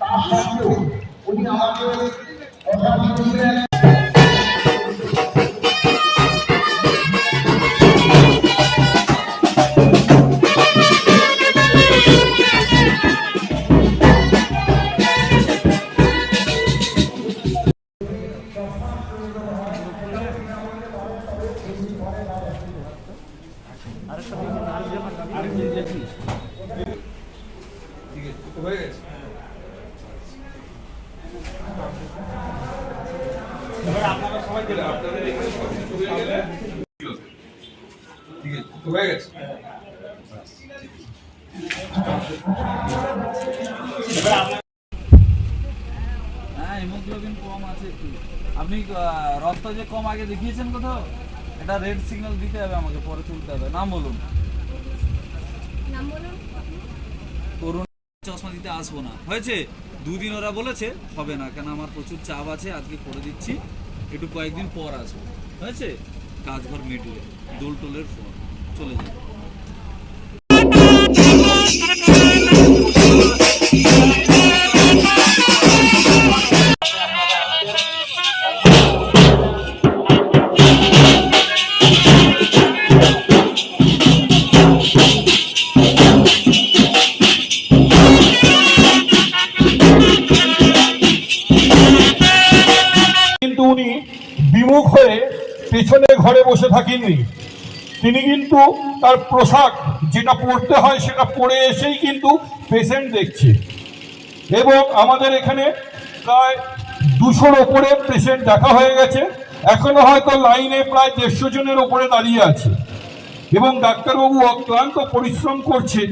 তা সত্ত্বেও উনি আমাদের কথা দিয়েছিলেন। আপনারা সবাই গেলে আপনাদের এখানে সব কিছু হয়ে গেলে ঠিক আছে তো হয়ে গেছে। হ্যাঁ হিমোগ্লোবিন কম আছে একটু। আপনি রক্ত যে কম আগে দেখিয়েছেন কোথাও? এটা রেড সিগন্যাল দিতে হবে আমাকে, পরে তুলতে হবে। নাম বলুন। তরুণ চশমা দিতে আসবো না, হয়েছে? দুদিন ওরা বলেছে হবে না, কেন আমার প্রচুর চাপ আছে, আজকে করে দিচ্ছি, একটু কয়েকদিন পর আসবো, হয়েছে? কাজঘর মিটলে দোল টোলের পর চলে যাবে। কিন্তু উনি বিমুখ হয়ে পেছনে ঘরে বসে থাকেননি, তিনি কিন্তু তার পোশাক যেটা পরতে হয় সেটা পরে এসেই কিন্তু পেশেন্ট দেখছে। এবং আমাদের এখানে প্রায় 200-র ওপরে পেশেন্ট দেখা হয়ে গেছে, এখনো হয়তো লাইনে প্রায় 150 জনের ওপরে দাঁড়িয়ে আছে। এবং ডাক্তারবাবু অক্লান্ত পরিশ্রম করছে।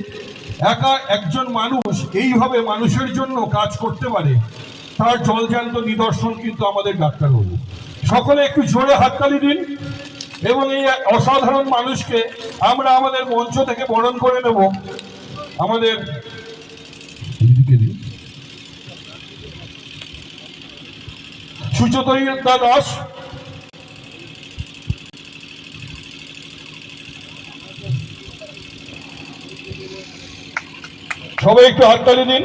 একা একজন মানুষ এইভাবে মানুষের জন্য কাজ করতে পারে, তার জলজান্ত নিদর্শন কিন্তু আমাদের ডাক্তারবাবু। সকলে একটু জোরে হাততালি দিন এবং এই অসাধারণ মানুষকে আমরা আমাদের মঞ্চ থেকে বরণ করে নেব। আমাদের সুচরিতা দাস, সবাই একটু হাততালি দিন।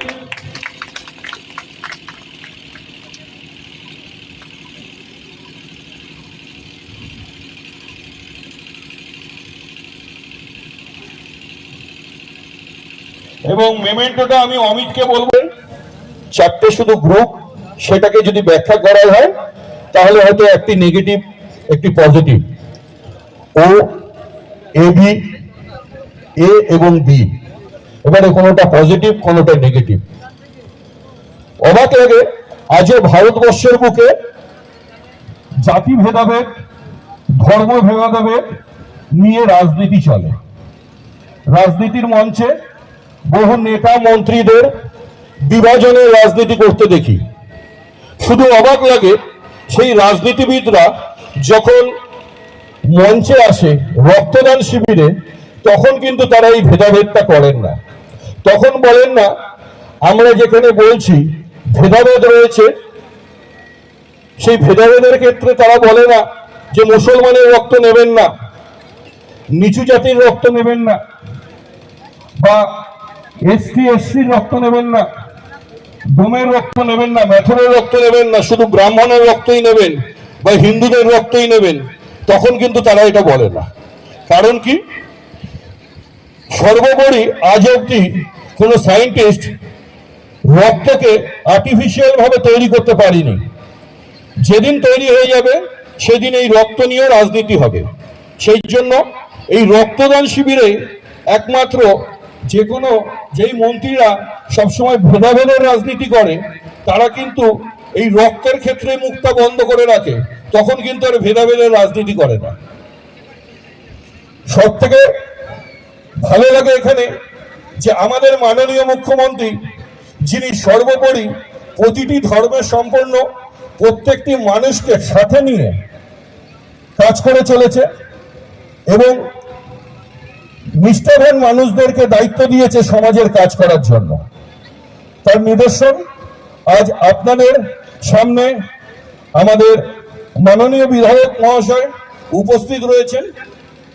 এবং মেমেন্টোটা আমি অমিতকে বলবো, 4টে শুধু গ্রুপ, সেটাকে যদি ব্যাখ্যা করা হয় তাহলে হয়তো একটি নেগেটিভ একটি পজিটিভ, ও এ বি, এ এবং বি, এবারে কোনোটা পজিটিভ কোনোটা নেগেটিভ। অবাক লাগে আজও ভারতবর্ষের বুকে জাতি ভেদাভেদ, ধর্ম ভেদাভেদ নিয়ে রাজনীতি চলে। রাজনীতির মঞ্চে বহু নেতা মন্ত্রীদের বিভাজনের রাজনীতি করতে দেখি। শুধু অবাক লাগে সেই রাজনীতিবিদরা যখন মঞ্চে আসে রক্তদান শিবিরে, তখন কিন্তু তারা এই ভেদাভেদটা করেন না। তখন বলেন না আমরা যেখানে বলছি ভেদাভেদ রয়েছে, সেই ভেদাভেদের ক্ষেত্রে তারা বলে না যে মুসলমানের রক্ত নেবেন না, নিচু জাতির রক্ত নেবেন না, বা এসটি এসসির রক্ত নেবেন না, ডোমের রক্ত নেবেন না, মেথরের রক্ত নেবেন না, শুধু ব্রাহ্মণের রক্তই নেবেন বা হিন্দুদের রক্তই নেবেন। তখন কিন্তু তারা এটা বলে না। কারণ কি? সর্বোপরি আজ অব্দি কোনো সায়েন্টিস্ট রক্তকে আর্টিফিশিয়াল ভাবে তৈরি করতে পারেনি। যেদিন তৈরি হয়ে যাবে সেদিন এই রক্ত নিয়ে রাজনীতি হবে। সেই জন্য এই রক্তদান শিবিরে একমাত্র যেই মন্ত্রীরা সবসময় ভেদাভেদের রাজনীতি করে, তারা কিন্তু এই রক্তের ক্ষেত্রে মুখটা বন্ধ করে রাখে, তখন কিন্তু আর ভেদাভেদের রাজনীতি করে না। সব থেকে ভালো লাগে এখানে যে আমাদের মাননীয় মুখ্যমন্ত্রী, যিনি সর্বোপরি প্রতিটি ধর্মের সম্পন্ন প্রত্যেকটি মানুষকে সাথে নিয়ে কাজ করে চলেছে এবং নিষ্ঠাবান মানুষদেরকে দায়িত্ব দিয়েছে সমাজের কাজ করার জন্য। তার নিদর্শন আজ আপনাদের সামনে আমাদের মাননীয় বিধায়ক মহাশয় উপস্থিত রয়েছেন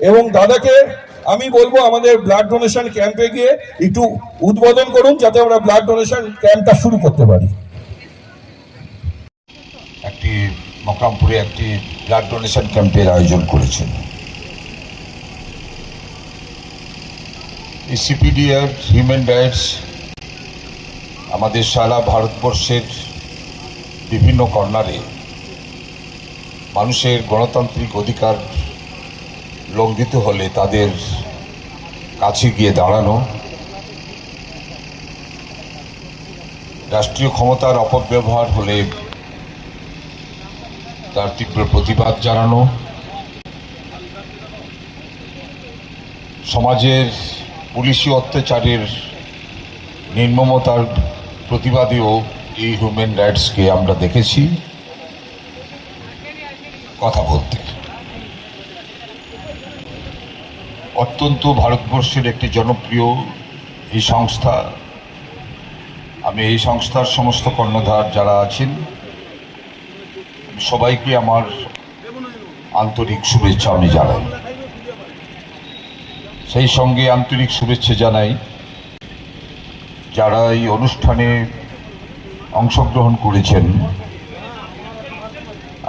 এবং দাদাকে আমি বলবো আমাদের ব্লাড ডোনেশন ক্যাম্পে গিয়ে একটু উদ্বোধন করুন, যাতে আমরা ব্লাড ডোনেশন ক্যাম্পটা শুরু করতে পারি। একটি মকামপুরে একটি ব্লাড ডোনেশন ক্যাম্পের আয়োজন করেছেন। এই সিপিডিআর হিউম্যান রাইটস আমাদের সারা ভারতবর্ষের বিভিন্ন কর্নারে মানুষের গণতান্ত্রিক অধিকার লঙ্ঘিত হলে তাদের কাছে গিয়ে দাঁড়ানো, রাষ্ট্রীয় ক্ষমতার অপব্যবহার হলে তার তীব্র প্রতিবাদ জানানো, সমাজের পুলিশি অত্যাচারের নির্মমতার প্রতিবাদেও এই হিউম্যান রাইটসকে আমরা দেখেছি কথা বলতে। অত্যন্ত ভারতবর্ষের একটি জনপ্রিয় এই সংস্থা। আমি এই সংস্থার সমস্ত কর্ণধার যারা আছেন সবাইকে আমার আন্তরিক শুভেচ্ছা আমি জানাই। সেই সঙ্গে আন্তরিক শুভেচ্ছা জানাই যারা এই অনুষ্ঠানে অংশগ্রহণ করেছেন,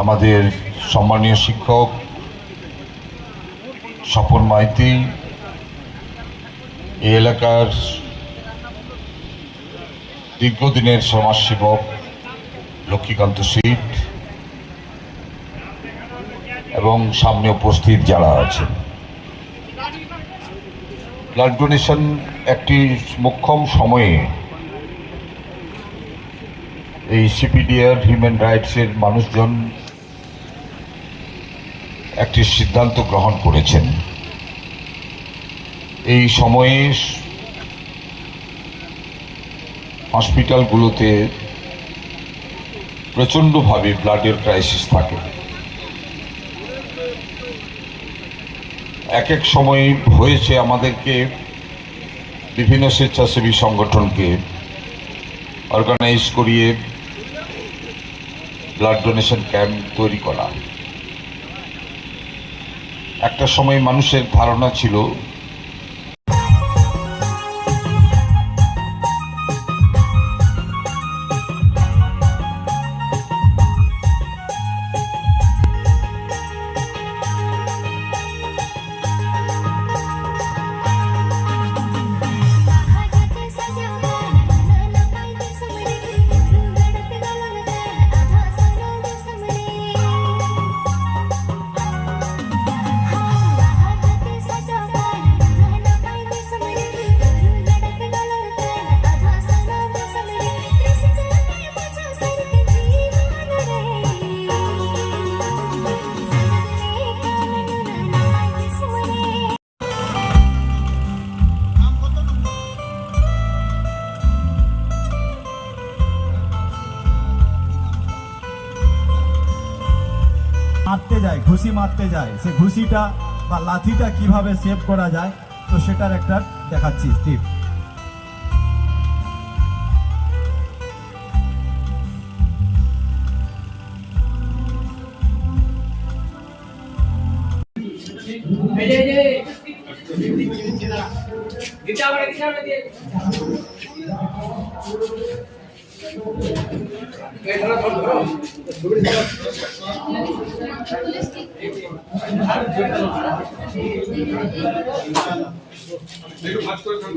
আমাদের সম্মানীয় শিক্ষক স্বপন মাইতি, এই এলাকার দীর্ঘদিনের সমাজসেবক লক্ষ্মীকান্ত সিট এবং সামনে উপস্থিত যারা আছেন। ব্লাড ডোনেশন একটি মোক্ষম সময়ে এই সিপিডিআর হিউম্যান রাইটসের মানুষজন একটি সিদ্ধান্ত গ্রহণ করেছেন। এই সময়ে হসপিটালগুলোতে প্রচণ্ডভাবে ব্লাডের ক্রাইসিস থাকে। এক এক সময় হয়েছে আমাদেরকে বিভিন্ন স্বেচ্ছাসেবী সংগঠনকে অর্গানাইজ করিয়ে ব্লাড ডোনেশন ক্যাম্প তৈরি করা। একটা সময় মানুষের ধারণা ছিল মারতে যায়, ঘুষি মারতে যায়, সে ঘুষিটা বা লাঠিটা কিভাবে সেভ করা যায়, তো সেটার একটা দেখাচ্ছি টিপ। একটু ভাঁজ করে খান।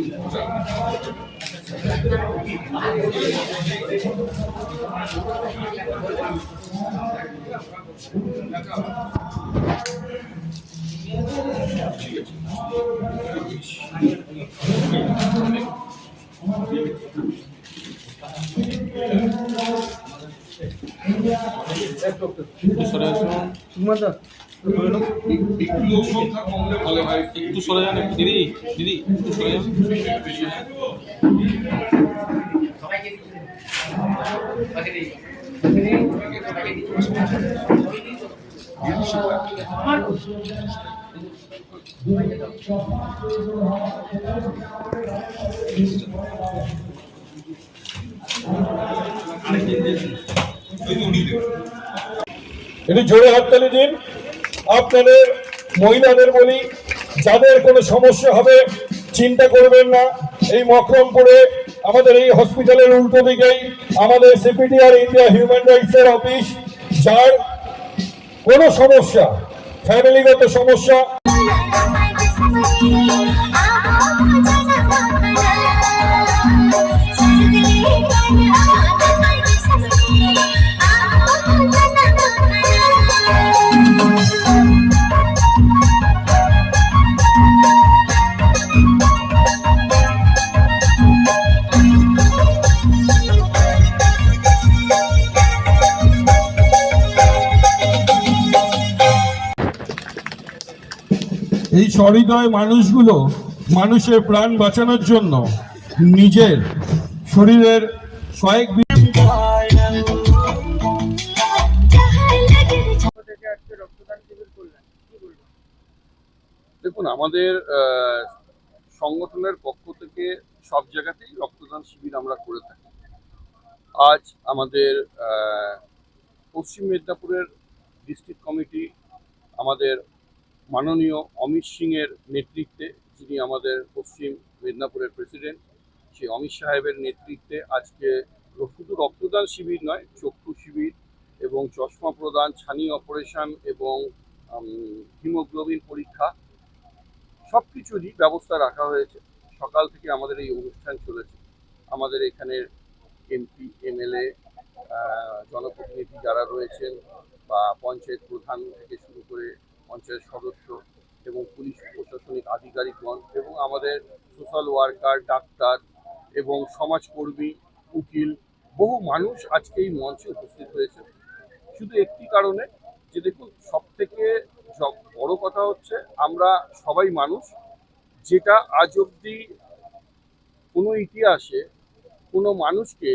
একটু লোক সংখ্যা কমলে ভালো হয়। একটু সরে যান দিদি, দিদি একটু সরে যান। একটু জোরে হাততালি দিন। আপনাদের মহিলাদের বলি, যাদের কোনো সমস্যা হবে চিন্তা করবেন না, এই মকরমপুরে আমাদের এই হসপিটালের উল্টো দিকেই আমাদের সিপিডিআর ইন্ডিয়া হিউম্যান রাইটস এর অফিস। যার কোনো সমস্যা, ফ্যামিলিগত সমস্যা, এই সহৃদয় মানুষগুলো মানুষের প্রাণ বাঁচানোর জন্য নিজের শরীরের কয়েক দেখুন, আমাদের সংগঠনের পক্ষ থেকে সব জায়গাতেই রক্তদান শিবির আমরা করে থাকি। আজ আমাদের পশ্চিম মেদিনীপুরের ডিস্ট্রিক্ট কমিটি আমাদের মাননীয় অমিত সিংয়ের নেতৃত্বে, যিনি আমাদের পশ্চিম মেদিনীপুরের প্রেসিডেন্ট, সেই অমিত সাহেবের নেতৃত্বে আজকে শুধু রক্তদান শিবির নয়, চক্ষু শিবির এবং চশমা প্রদান, ছানি অপারেশন এবং হিমোগ্লোবিন পরীক্ষা সব কিছুরই ব্যবস্থা রাখা হয়েছে। সকাল থেকে আমাদের এই অনুষ্ঠান চলেছে। আমাদের এখানের এমপি, এমএলএ, জনপ্রতিনিধি যারা রয়েছেন বা পঞ্চায়েত প্রধান থেকে শুরু করে পঞ্চায়েত সদস্য এবং পুলিশ প্রশাসনিক আধিকারিকগণ এবং আমাদের সোশ্যাল ওয়ার্কার, ডাক্তার এবং সমাজকর্মী, উকিল, বহু মানুষ আজকে এই মঞ্চে উপস্থিত হয়েছে শুধু একটি কারণে, যে দেখুন, সব থেকে বড় কথা হচ্ছে আমরা সবাই মানুষ। যেটা আজ অবধি কোনো ইতিহাসে কোনো মানুষকে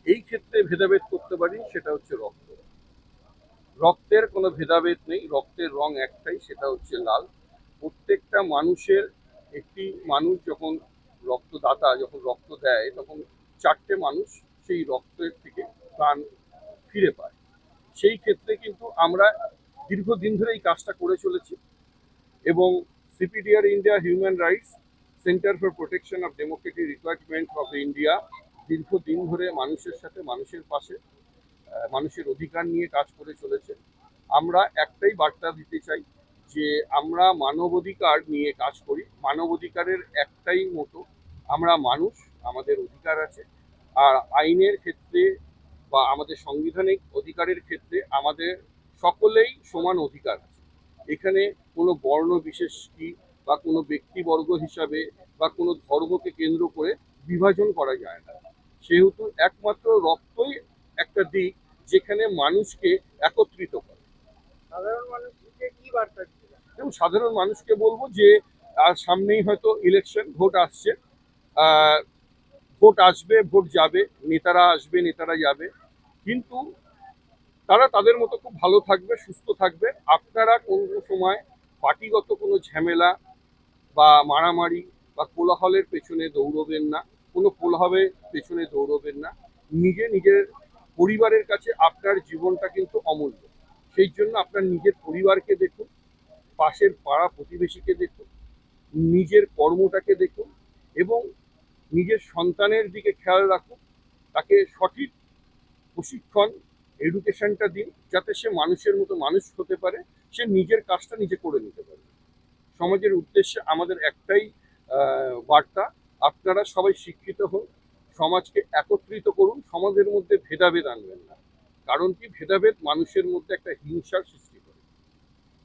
এই ক্ষেত্রে ভেদাভেদ করতে পারি, সেটা হচ্ছে রক্ত। রক্তের কোনো ভেদাভেদ নেই, রক্তের রং একটাই, সেটা হচ্ছে লাল। প্রত্যেকটা মানুষের, একটি মানুষ যখন রক্তদাতা যখন রক্ত দেয়, তখন চারটে মানুষ সেই রক্তের থেকে প্রাণ ফিরে পায়। সেই ক্ষেত্রে কিন্তু আমরা দীর্ঘদিন ধরে এই কাজটা করে চলেছি এবং CPDR India human rights centre for protection of democratic requirement of India দীর্ঘদিন ধরে মানুষের সাথে, মানুষের পাশে, মানুষের অধিকার নিয়ে কাজ করে চলেছে। আমরা একটাই বার্তা দিতে চাই যে আমরা মানবাধিকার নিয়ে কাজ করি। মানবাধিকারের একটাই মতো, আমরা মানুষ, আমাদের অধিকার আছে। আর আইনের ক্ষেত্রে বা আমাদের সাংবিধানিক অধিকারের ক্ষেত্রে আমাদের সকলেই সমান অধিকার আছে। এখানে কোনো বর্ণ বিশেষ কি বা কোনো ব্যক্তিবর্গ হিসাবে বা কোনো ধর্মকে কেন্দ্র করে বিভাজন করা যায় না। সেহেতু একমাত্র রক্তই একটা দিক যেখানে মানুষকে একত্রিত করে। সাধারণ মানুষকে কি বার্তা দিতে চান? এবং সাধারণ মানুষকে বলবো যে সামনেই হয়তো ইলেকশন, ভোট আসছে, ভোট আসবে, ভোট যাবে, নেতারা আসবে, নেতারা যাবে, কিন্তু তারা তাদের মতো খুব ভালো থাকবে, সুস্থ থাকবে। আপনারা কোনো সময় পার্টিগত কোনো ঝামেলা বা মারামারি বা কোলাহলের পেছনে দৌড়বেন না, কোনো কোলাহলের পেছনে দৌড়বেন না। নিজের পরিবারের কাছে আপনার জীবনটা কিন্তু অমূল্য। সেই জন্য আপনার নিজের পরিবারকে দেখুন, পাশের পাড়া প্রতিবেশীকে দেখুন, নিজের কর্মটাকে দেখুন এবং নিজের সন্তানের দিকে খেয়াল রাখুন। তাকে সঠিক প্রশিক্ষণ, এডুকেশনটা দিন, যাতে সে মানুষের মতো মানুষ হতে পারে, সে নিজের কাজটা নিজে করে নিতে পারে। সমাজের উদ্দেশ্যে আমাদের একটাই বার্তা, আপনারা সবাই শিক্ষিত হন, সমাজকে একত্রিত করুন, সমাজের মধ্যে ভেদাভেদ আনবেন না। কারণ কি, ভেদাভেদ মানুষের মধ্যে একটা হিংসার সৃষ্টি করে।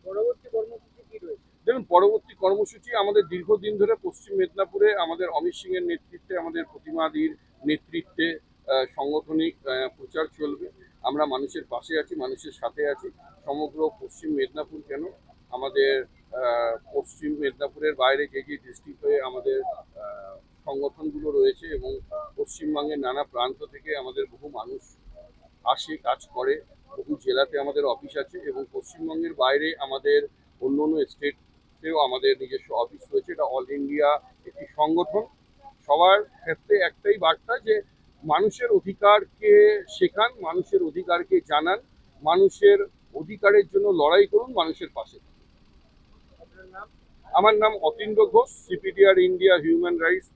পরবর্তী কর্মসূচি কি রয়েছে? দেখুন, পরবর্তী কর্মসূচি আমাদের দীর্ঘদিন ধরে পশ্চিম মেদিনীপুরে আমাদের অমিত সিংয়ের নেতৃত্বে, আমাদের প্রতিমাদির নেতৃত্বে সাংগঠনিক প্রচার চলবে। আমরা মানুষের পাশে আছি, মানুষের সাথে আছি। সমগ্র পশ্চিম মেদিনীপুর কেন, আমাদের পশ্চিম মেদিনীপুরের বাইরে যে যে ডিস্ট্রিক্ট হয়ে আমাদের সংগঠনগুলো রয়েছে এবং পশ্চিমবঙ্গের নানা প্রান্ত থেকে আমাদের বহু মানুষ আসে, কাজ করে। বহু জেলাতে আমাদের অফিস আছে এবং পশ্চিমবঙ্গের বাইরে আমাদের অন্য অন্য স্টেটেও আমাদের নিজস্ব অফিস রয়েছে। এটা অল ইন্ডিয়া একটি সংগঠন। সবার ক্ষেত্রে একটাই বার্তা যে মানুষের অধিকারকে শেখান, মানুষের অধিকারকে জানান, মানুষের অধিকারের জন্য লড়াই করুন, মানুষের পাশে থাকুন। আপনার নাম? আমার নাম Atindra Ghosh, CPDR India human rights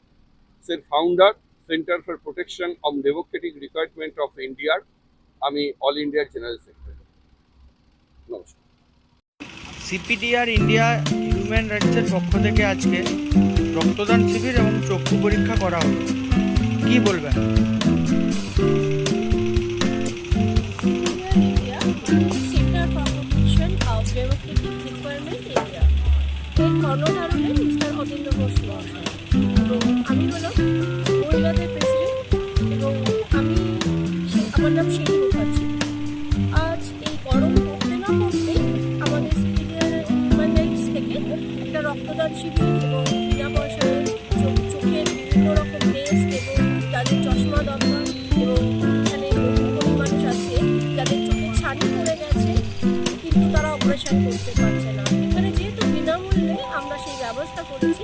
এর founder, centre for protection of democratic requirement of ইন্ডিয়ার আমি অল ইন্ডিয়ার জেনারেল সেক্রেটারি। নমস্কার। সিপিডিআর ইন্ডিয়া হিউম্যান রাইটসের পক্ষ থেকে আজকে রক্তদান শিবির এবং চক্ষু পরীক্ষা করা হলো, কি বলবেন? India, Center for Protection of Democratic Requirement India. এর কর্ণধারণে মিস্টার অতীন্দ্র ঘোষ মহাশয়। তো আমি হলাম মহিলাদের প্রেসিডেন্ট এবং আমার নাম শেরি মুখার্জি। আজ এই গরম পড়তে না পড়তেই আমাদের সিপিডিআর হিউম্যান রাইটস থেকে একটা রক্তদান শিবির এবং বিনা পয়সায় চোখের বিভিন্ন রকম টেস্ট এবং যাদের চশমা দরকার এবং এখানে বহু মানুষ আছে যাদের চোখে ছানি পড়ে গেছে কিন্তু তারা অপারেশন করতে পারছে না, এখানে যেহেতু বিনামূল্যে আমরা সেই ব্যবস্থা করেছি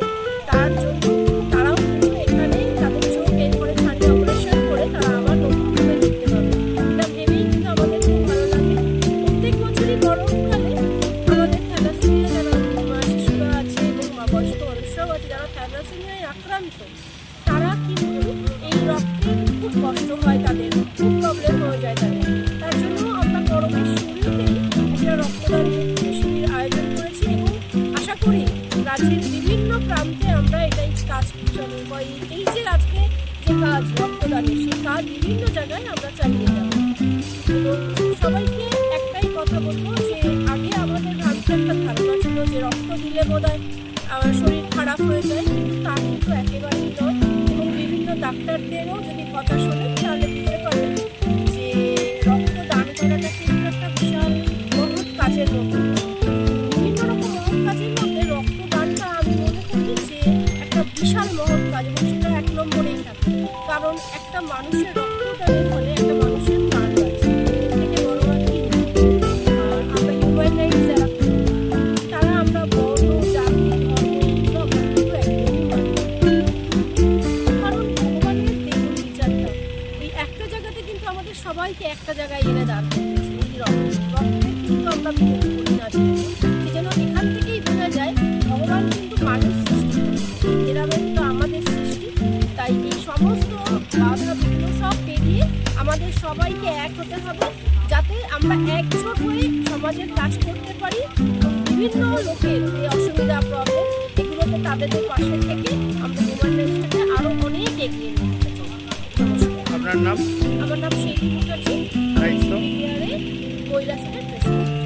তার জন্য তারাও কিন্তু এখানে তাদের চোখ এরপরে ছানি অপারেশন করে তারা আবার নতুনভাবে দেখতে পাবে। এটা ভেবেই কিন্তু আমাদের খুব ভালো লাগে। প্রত্যেক বছরই গরমকালে আমাদের থ্যালাসেমিয়া যারা শিশুরা আছে এবং বয়স্ক মানুষরাও আছে যারা থ্যালাসেমিয়ায় আক্রান্ত, তারা কিন্তু এই রক্তের খুব কষ্ট হয়, তাদের খুব প্রবলেম হয়ে যায় তাদের। তার জন্য আমরা গরমের শুরুতেই একটা রক্তদান শিবির আয়োজন করেছি এবং আশা করি রাজ্যের বিভিন্ন প্রান্তে আমরা এটাই কাজ চালিয়ে বা এই যে আজকে যে কাজ রক্তদানের সেই কাজ বিভিন্ন জায়গায় আমরা চালিয়ে যাব। এবং সবাইকে একটাই কথা বলবো যে আগে আমাদের ভ্রান্ত একটা ধারণা ছিল যে রক্ত দিলে বোধহয় আমার শরীর খারাপ হয়ে যায়, কিন্তু তা কিন্তু একেবারেই নয়। এবং বিভিন্ন ডাক্তারদেরও যদি কথা শোনেন তাহলে বুঝতে পারবেন যে রক্ত দান করাটা কিন্তু একটা বিশাল মহৎ কাজের মধ্যে। বিভিন্ন রকম মহৎ কাজের মধ্যে রক্তদানটা আমি মনে করি যে একটা বিশাল মহৎ কাজ এবং সেটা 1 নম্বরেই থাকে, কারণ একটা মানুষের রক্তদানের ফলে একটা মানুষের প্রাণ বাঁচে। এর থেকে বড় আর কি? আর আমরা হিউম্যান রাইটস যারা করি তারা আমরা বর্ণ জাতি ধর্ম এগুলো আমরা কিন্তু একদমই মানি না। কারণ ভগবানের দেখুন বিচারটা এই একটা জায়গাতে কিন্তু আমাদের সবাইকে একটা জায়গায় এনে দাঁড় করিয়েছে, এই রক্তের কিন্তু আমরা বিরোধ করি না। সেই জন্য এখান থেকেই বোঝা যায় ভগবান কিন্তু মানুষ সৃষ্টি করেছে, এরা কিন্তু আমাদের সৃষ্টি। তাই এই সমস্ত বাধা বিঘ্ন সব পেরিয়ে আমাদের সবাইকে এক হতে হবে যাতে আমরা একজোট হয়ে সমাজের কাজ করতে পারি এবং বিভিন্ন লোকের যে অসুবিধা প্রবলেম এগুলোতে তাদের পাশে থেকে আমরা হিউম্যান রাইটসটাকে আরও অনেক এগিয়ে নিয়ে যেতে চাই। নমস্কার। আপনার নাম? আমার নাম শেরি মুখার্জি, রাইটস কৈলাসের প্রেসিডেন্ট।